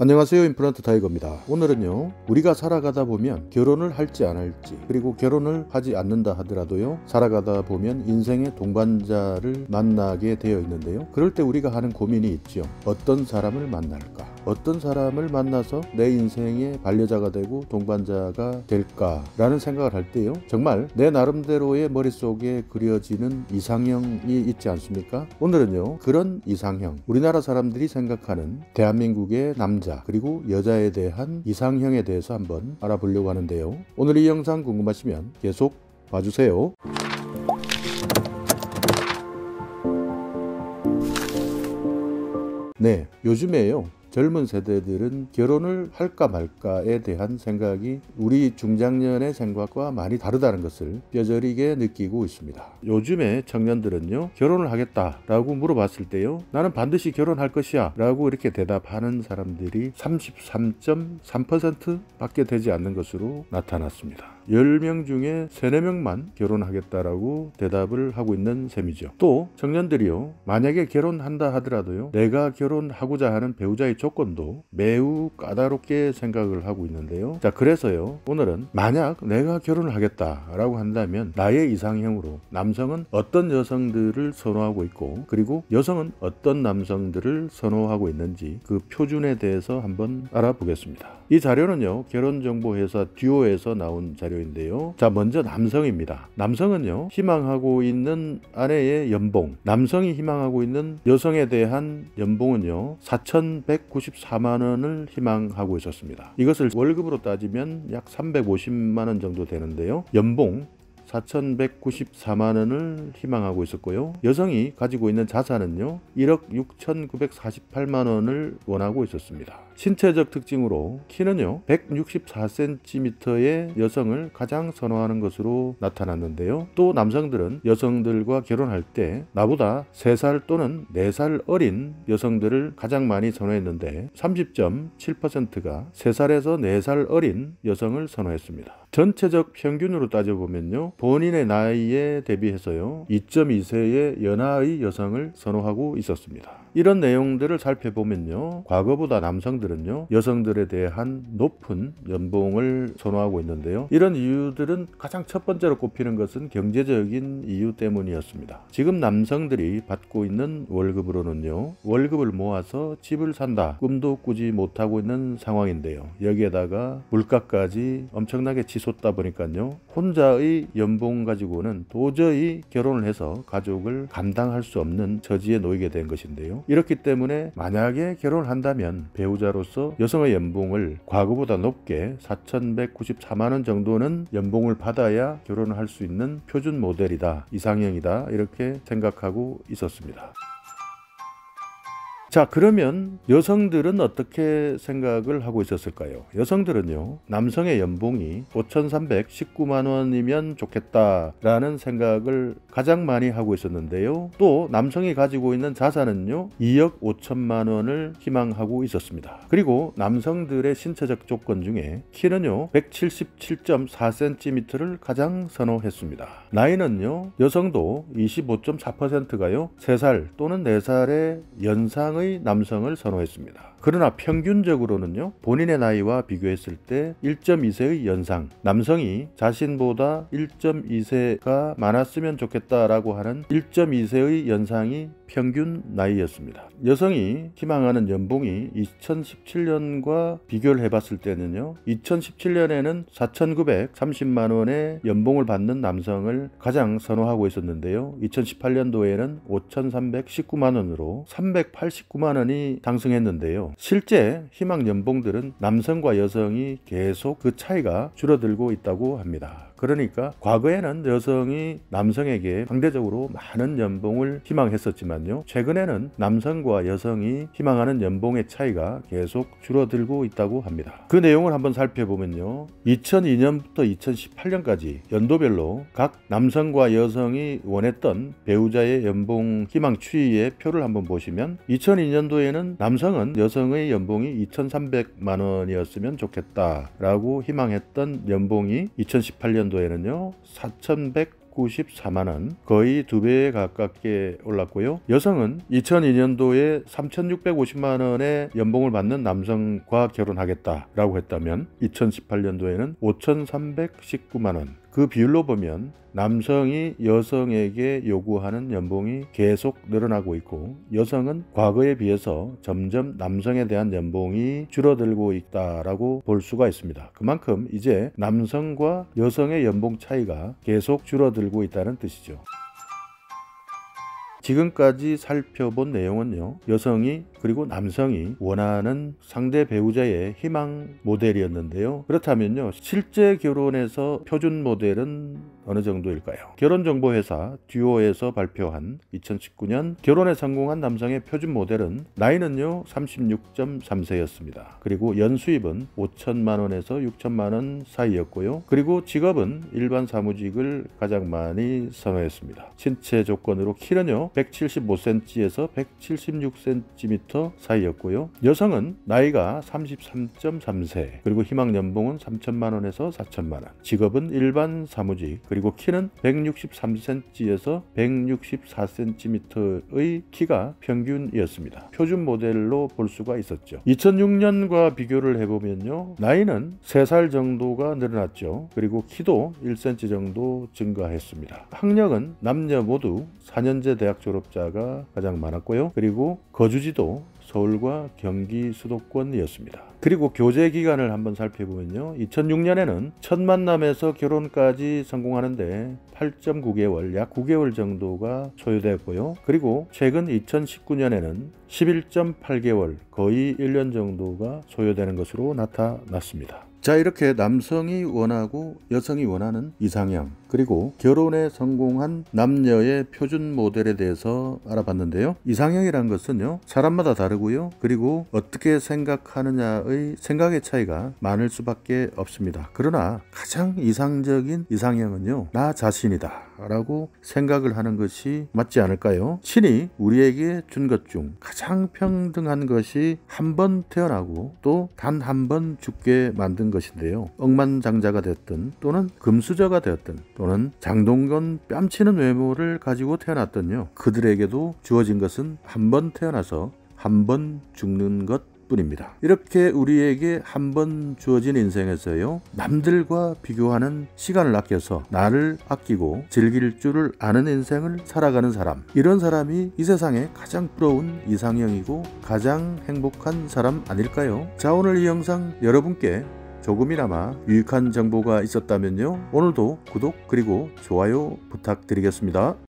안녕하세요, 임플란트 타이거입니다. 오늘은요, 우리가 살아가다 보면 결혼을 할지 안 할지, 그리고 결혼을 하지 않는다 하더라도요, 살아가다 보면 인생의 동반자를 만나게 되어 있는데요. 그럴 때 우리가 하는 고민이 있죠. 어떤 사람을 만날까? 어떤 사람을 만나서 내 인생의 반려자가 되고 동반자가 될까라는 생각을 할 때요, 정말 내 나름대로의 머릿속에 그려지는 이상형이 있지 않습니까? 오늘은요, 그런 이상형, 우리나라 사람들이 생각하는 대한민국의 남자 그리고 여자에 대한 이상형에 대해서 한번 알아보려고 하는데요. 오늘 이 영상 궁금하시면 계속 봐주세요. 네, 요즘에요, 젊은 세대들은 결혼을 할까 말까에 대한 생각이 우리 중장년의 생각과 많이 다르다는 것을 뼈저리게 느끼고 있습니다. 요즘의 청년들은요, 결혼을 하겠다라고 물어봤을 때요, 나는 반드시 결혼할 것이야 라고 이렇게 대답하는 사람들이 33.3% 밖에 되지 않는 것으로 나타났습니다. 10명 중에 3, 4명만 결혼하겠다라고 대답을 하고 있는 셈이죠. 또 청년들이요, 만약에 결혼한다 하더라도요, 내가 결혼하고자 하는 배우자의 조건도 매우 까다롭게 생각을 하고 있는데요. 자, 그래서요, 오늘은 만약 내가 결혼을 하겠다라고 한다면 나의 이상형으로 남성은 어떤 여성들을 선호하고 있고, 그리고 여성은 어떤 남성들을 선호하고 있는지 그 표준에 대해서 한번 알아보겠습니다. 이 자료는요, 결혼정보회사 듀오에서 나온 자료인데요. 자, 먼저 남성입니다. 남성은요, 희망하고 있는 아내의 연봉, 남성이 희망하고 있는 여성에 대한 연봉은요, 4,194만 원을 희망하고 있었습니다. 이것을 월급으로 따지면 약 350만 원 정도 되는데요. 연봉 4,194만 원을 희망하고 있었고요. 여성이 가지고 있는 자산은요, 1억 6,948만 원을 원하고 있었습니다. 신체적 특징으로 키는요, 164cm의 여성을 가장 선호하는 것으로 나타났는데요. 또 남성들은 여성들과 결혼할 때 나보다 3살 또는 4살 어린 여성들을 가장 많이 선호했는데 30.7%가 3살에서 4살 어린 여성을 선호했습니다. 전체적 평균으로 따져보면요, 본인의 나이에 대비해서요, 2.2세의 연하의 여성을 선호하고 있었습니다. 이런 내용들을 살펴보면요, 과거보다 남성들은요, 여성들에 대한 높은 연봉을 선호하고 있는데요. 이런 이유들은 가장 첫 번째로 꼽히는 것은 경제적인 이유 때문이었습니다. 지금 남성들이 받고 있는 월급으로는요, 월급을 모아서 집을 산다 꿈도 꾸지 못하고 있는 상황인데요. 여기에다가 물가까지 엄청나게 치솟다 보니까요, 혼자의 연봉 가지고는 도저히 결혼을 해서 가족을 감당할 수 없는 처지에 놓이게 된 것인데요. 이렇기 때문에 만약에 결혼을 한다면 배우자로서 여성의 연봉을 과거보다 높게 4,194만 원 정도는 연봉을 받아야 결혼을 할 수 있는 표준 모델이다, 이상형이다, 이렇게 생각하고 있었습니다. 자, 그러면 여성들은 어떻게 생각을 하고 있었을까요? 여성들은요, 남성의 연봉이 5,319만 원이면 좋겠다라는 생각을 가장 많이 하고 있었는데요. 또 남성이 가지고 있는 자산은요, 2억 5천만 원을 희망하고 있었습니다. 그리고 남성들의 신체적 조건 중에 키는요, 177.4cm를 가장 선호했습니다. 나이는요, 여성도 25.4%가요, 3살 또는 4살의 연상의 남성을 선호했습니다. 그러나 평균적으로는요, 본인의 나이와 비교했을 때 1.2세의 연상, 남성이 자신보다 1.2세가 많았으면 좋겠다라고 하는 1.2세의 연상이 평균 나이였습니다. 여성이 희망하는 연봉이 2017년과 비교를 해봤을 때는요, 2017년에는 4,930만 원의 연봉을 받는 남성을 가장 선호하고 있었는데요, 2018년도에는 5,319만 원으로 389만 원이 상승했는데요. 실제 희망 연봉들은 남성과 여성이 계속 그 차이가 줄어들고 있다고 합니다. 그러니까 과거에는 여성이 남성에게 상대적으로 많은 연봉을 희망했었지만요, 최근에는 남성과 여성이 희망하는 연봉의 차이가 계속 줄어들고 있다고 합니다. 그 내용을 한번 살펴보면요, 2002년부터 2018년까지 연도별로 각 남성과 여성이 원했던 배우자의 연봉 희망 추이의 표를 한번 보시면 2002년도에는 남성은 여성의 연봉이 2,300만 원이었으면 좋겠다라고 희망했던 연봉이 2018년도에는요 4,100 194만원, 거의 2배에 가깝게 올랐고요. 여성은 2002년도에 3,650만원의 연봉을 받는 남성과 결혼하겠다라고 했다면 2018년도에는 5,319만원, 그 비율로 보면 남성이 여성에게 요구하는 연봉이 계속 늘어나고 있고, 여성은 과거에 비해서 점점 남성에 대한 연봉이 줄어들고 있다라고 볼 수가 있습니다. 그만큼 이제 남성과 여성의 연봉 차이가 계속 줄어들고 있다는 뜻이죠. 지금까지 살펴본 내용은요, 여성이 그리고 남성이 원하는 상대 배우자의 희망 모델이었는데요. 그렇다면요, 실제 결혼에서 표준 모델은 어느 정도일까요? 결혼정보회사 듀오에서 발표한 2019년 결혼에 성공한 남성의 표준 모델은 나이는요 36.3세였습니다. 그리고 연수입은 5천만원에서 6천만원 사이였고요. 그리고 직업은 일반 사무직을 가장 많이 선호했습니다. 신체 조건으로 키는요 175cm에서 176cm 사이였고요. 여성은 나이가 33.3세, 그리고 희망 연봉은 3천만원에서 4천만원, 직업은 일반 사무직, 그리고 키는 163cm에서 164cm의 키가 평균이었습니다. 표준 모델로 볼 수가 있었죠. 2006년과 비교를 해보면요, 나이는 3살 정도가 늘어났죠. 그리고 키도 1cm 정도 증가했습니다. 학력은 남녀 모두 4년제 대학 졸업자가 가장 많았고요. 그리고 거주지도 서울과 경기 수도권이었습니다. 그리고 교제 기간을 한번 살펴보면요, 2006년에는 첫 만남에서 결혼까지 성공하는데 8.9개월, 약 9개월 정도가 소요되었고요. 그리고 최근 2019년에는 11.8개월, 거의 1년 정도가 소요되는 것으로 나타났습니다. 자, 이렇게 남성이 원하고 여성이 원하는 이상형, 그리고 결혼에 성공한 남녀의 표준 모델에 대해서 알아봤는데요. 이상형이란 것은요, 사람마다 다르고요. 그리고 어떻게 생각하느냐의 생각의 차이가 많을 수밖에 없습니다. 그러나 가장 이상적인 이상형은요, 나 자신이다 라고 생각을 하는 것이 맞지 않을까요? 신이 우리에게 준 것 중 가장 평등한 것이 한 번 태어나고 또 단 한 번 죽게 만든 것인데요. 억만장자가 됐든 또는 금수저가 되었든 또는 장동건 뺨치는 외모를 가지고 태어났던요, 그들에게도 주어진 것은 한 번 태어나서 한 번 죽는 것 뿐입니다. 이렇게 우리에게 한 번 주어진 인생에서요, 남들과 비교하는 시간을 아껴서 나를 아끼고 즐길 줄을 아는 인생을 살아가는 사람, 이런 사람이 이 세상에 가장 부러운 이상형이고 가장 행복한 사람 아닐까요? 자, 오늘 이 영상 여러분께 조금이나마 유익한 정보가 있었다면요, 오늘도 구독 그리고 좋아요 부탁드리겠습니다.